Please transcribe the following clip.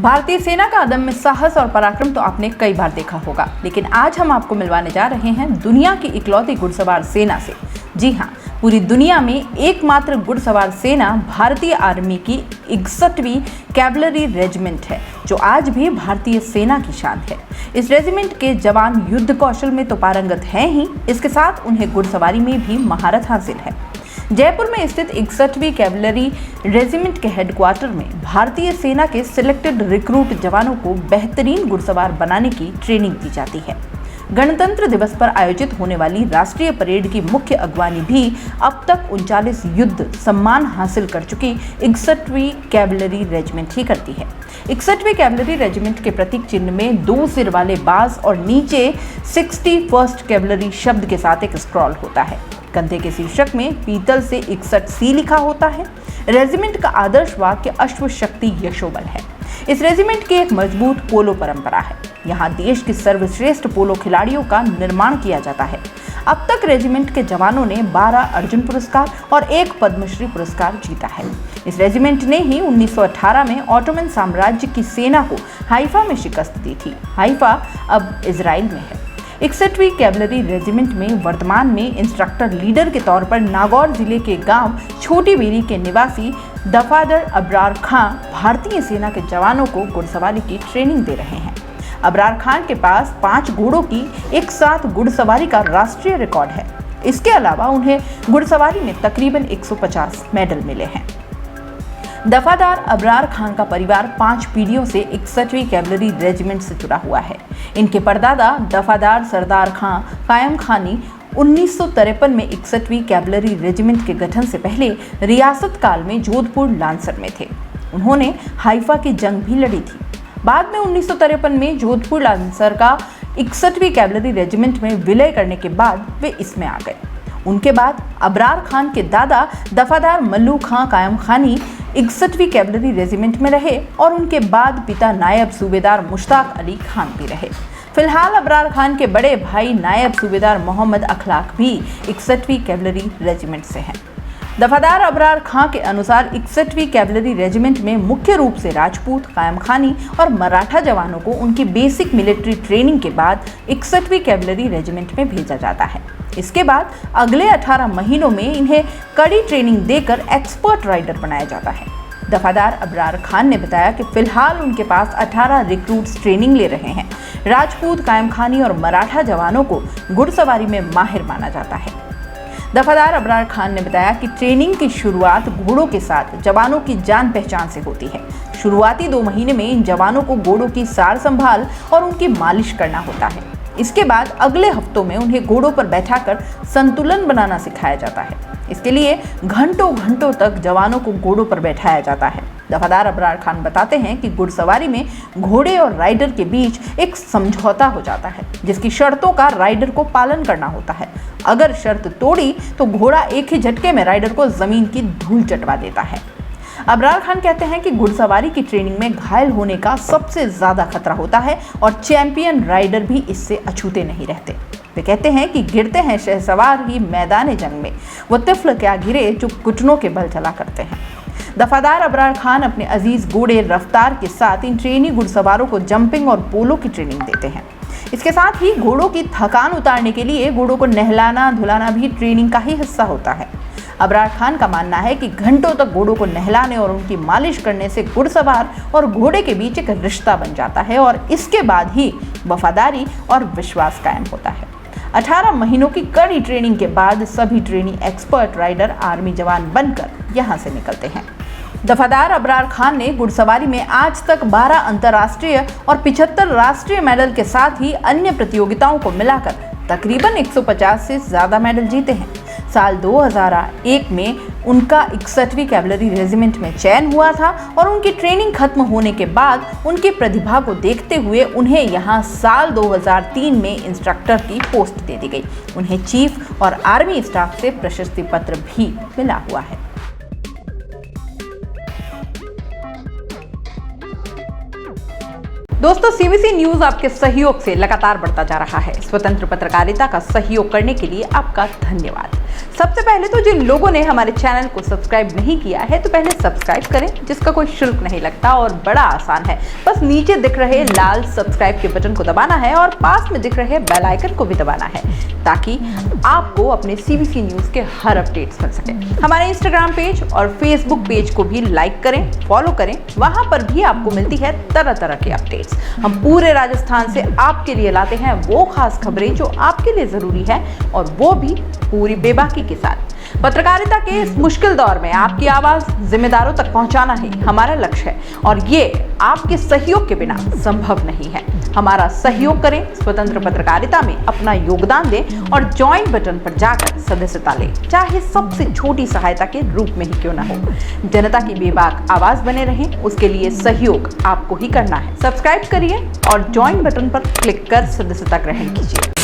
भारतीय सेना का अदम्य साहस और पराक्रम तो आपने कई बार देखा होगा, लेकिन आज हम आपको मिलवाने जा रहे हैं दुनिया की इकलौती घुड़सवार सेना से। जी हाँ, पूरी दुनिया में एकमात्र घुड़सवार सेना भारतीय आर्मी की 61वीं कैवलरी रेजिमेंट है, जो आज भी भारतीय सेना की शान है। इस रेजिमेंट के जवान युद्ध कौशल में तो पारंगत हैं ही, इसके साथ उन्हें घुड़सवारी में भी महारत हासिल है। जयपुर में स्थित 61वीं कैवलरी रेजिमेंट के हेडक्वार्टर में भारतीय सेना के सिलेक्टेड रिक्रूट जवानों को बेहतरीन घुड़सवार बनाने की ट्रेनिंग दी जाती है। गणतंत्र दिवस पर आयोजित होने वाली राष्ट्रीय परेड की मुख्य अगवानी भी अब तक 39 युद्ध सम्मान हासिल कर चुकी 61वीं कैवलरी रेजिमेंट ही करती है। 61वीं कैवलरी रेजिमेंट के प्रतीक चिन्ह में 2 सिर वाले बाज और नीचे 61st कैवलरी शब्द के साथ एक स्क्रॉल होता है। कंधे के शीर्षक में पीतल से 61C लिखा होता है। रेजिमेंट का आदर्श वाक्य अश्व शक्ति यशोबल है। इस रेजिमेंट की एक मजबूत पोलो परंपरा है। यहाँ देश की सर्वश्रेष्ठ पोलो खिलाड़ियों का निर्माण किया जाता है। अब तक रेजिमेंट के जवानों ने 12 अर्जुन पुरस्कार और 1 पद्मश्री पुरस्कार जीता है। इस रेजिमेंट ने ही 1918 में ऑटोमन साम्राज्य की सेना को हाइफा में शिकस्त दी थी। हाइफा अब इजराइल में है। 61वीं कैवलरी रेजिमेंट में वर्तमान में इंस्ट्रक्टर लीडर के तौर पर नागौर जिले के गांव छोटी बेरी के निवासी दफादर अबरार खां भारतीय सेना के जवानों को घुड़सवारी की ट्रेनिंग दे रहे हैं। अबरार खान के पास 5 घोड़ों की एक साथ घुड़सवारी का राष्ट्रीय रिकॉर्ड है। इसके अलावा उन्हें घुड़सवारी में तकरीबन 150 मेडल मिले हैं। दफादार अबरार खान का परिवार 5 पीढ़ियों से 61वीं कैवलरी रेजिमेंट से जुड़ा हुआ है। इनके परदादा दफादार सरदार खां कायम खानी 1953 में 61वीं कैवलरी रेजिमेंट के गठन से पहले रियासत काल में जोधपुर लांसर में थे। उन्होंने हाइफा की जंग भी लड़ी थी। बाद में 1953 में जोधपुर लांसर का 61वीं कैवलरी रेजिमेंट में विलय करने के बाद वे इसमें आ गए। उनके बाद अबरार खान के दादा दफादार मल्लू खां कायम खानी 61वीं कैवलरी रेजिमेंट में रहे और उनके बाद पिता नायब सूबेदार मुश्ताक अली खान भी रहे। फिलहाल अबरार खान के बड़े भाई नायब सूबेदार मोहम्मद अखलाक भी 61वीं कैवलरी रेजिमेंट से हैं। दफादार अबरार खां के अनुसार 61वीं कैवलरी रेजिमेंट में मुख्य रूप से राजपूत, कायम खानी और मराठा जवानों को उनकी बेसिक मिलिट्री ट्रेनिंग के बाद 61वीं कैवलरी रेजिमेंट में भेजा जाता है। इसके बाद अगले 18 महीनों में इन्हें कड़ी ट्रेनिंग देकर एक्सपर्ट राइडर बनाया जाता है। दफादार अबरार खान ने बताया कि फिलहाल उनके पास 18 रिक्रूट्स ट्रेनिंग ले रहे हैं। राजपूत, कायम खानी और मराठा जवानों को घुड़सवारी में माहिर माना जाता है। दफादार अबरार खान ने बताया कि ट्रेनिंग की शुरुआत घोड़ों के साथ जवानों की जान पहचान से होती है। शुरुआती 2 महीने में इन जवानों को घोड़ों की सार संभाल और उनकी मालिश करना होता है। इसके बाद अगले हफ्तों में उन्हें घोड़ों पर बैठाकर संतुलन बनाना सिखाया जाता है। इसके लिए घंटों घंटों तक जवानों को घोड़ों पर बैठाया जाता है। दफादार अबरार खान बताते हैं कि घुड़सवारी में घोड़े और राइडर के बीच एक समझौता हो जाता है, जिसकी शर्तों का राइडर को पालन करना होता है। अगर शर्त तोड़ी तो घोड़ा एक ही झटके में राइडर को जमीन की धूल चटवा देता है। अबरार खान कहते हैं कि घुड़सवारी की ट्रेनिंग में घायल होने का सबसे ज्यादा खतरा होता है और चैंपियन राइडर भी इससे अछूते नहीं रहते। वे कहते हैं कि गिरते हैं शहसवार ही मैदान जंग में, वो तिफल क्या गिरे जो घुटनों के बल चला करते हैं। दफादार अबरार खान अपने अजीज घोड़े रफ्तार के साथ इन ट्रेनी घुड़सवारों को जंपिंग और पोलो की ट्रेनिंग देते हैं। इसके साथ ही घोड़ों की थकान उतारने के लिए घोड़ों को नहलाना धुलाना भी ट्रेनिंग का ही हिस्सा होता है। अबरार खान का मानना है कि घंटों तक घोड़ों को नहलाने और उनकी मालिश करने से घुड़सवार और घोड़े के बीच एक रिश्ता बन जाता है और इसके बाद ही वफादारी और विश्वास कायम होता है। 18 महीनों की कड़ी ट्रेनिंग के बाद सभी ट्रेनी एक्सपर्ट राइडर आर्मी जवान बनकर यहाँ से निकलते हैं। दफादार अबरार खान ने घुड़सवारी में आज तक 12 अंतर्राष्ट्रीय और 75 राष्ट्रीय मेडल के साथ ही अन्य प्रतियोगिताओं को मिलाकर तकरीबन 150 से ज्यादा मेडल जीते हैं। साल 2001 में उनका 61वीं कैवलरी रेजिमेंट में चयन हुआ था और उनकी ट्रेनिंग खत्म होने के बाद उनकी प्रतिभा को देखते हुए उन्हें यहाँ साल 2003 में इंस्ट्रक्टर की पोस्ट दे दी गई। उन्हें चीफ और आर्मी स्टाफ से प्रशस्ति पत्र भी मिला हुआ है। दोस्तों, सीबीसी न्यूज आपके सहयोग से लगातार बढ़ता जा रहा है। स्वतंत्र पत्रकारिता का सहयोग करने के लिए आपका धन्यवाद। सबसे पहले तो जिन लोगों ने हमारे चैनल को सब्सक्राइब नहीं किया है तो पहले सब्सक्राइब करें, जिसका कोई शुल्क नहीं लगता और बड़ा आसान है। बस नीचे दिख रहे लाल सब्सक्राइब के बटन को दबाना है और पास में दिख रहे बेल आइकन को भी दबाना है ताकि आपको अपने CBC न्यूज के हर अपडेट्स मिल सके। हमारे इंस्टाग्राम पेज और फेसबुक पेज को भी लाइक करें, फॉलो करें, वहां पर भी आपको मिलती है तरह तरह के अपडेट्स। हम पूरे राजस्थान से आपके लिए लाते हैं वो खास खबरें जो आपके लिए जरूरी है और वो भी पूरी बेबाकी के साथ। पत्रकारिता के इस मुश्किल दौर में आपकी आवाज जिम्मेदारों तक पहुंचाना ही हमारा लक्ष्य है और ये आपके सहयोग के बिना संभव नहीं है। हमारा सहयोग करें, स्वतंत्र पत्रकारिता में अपना योगदान दें और ज्वाइन बटन पर जाकर सदस्यता लें, चाहे सबसे छोटी सहायता के रूप में ही क्यों ना हो। जनता की बेबाक आवाज बने रहें, उसके लिए सहयोग आपको ही करना है। सब्सक्राइब करिए और ज्वाइन बटन पर क्लिक कर सदस्यता ग्रहण कीजिए।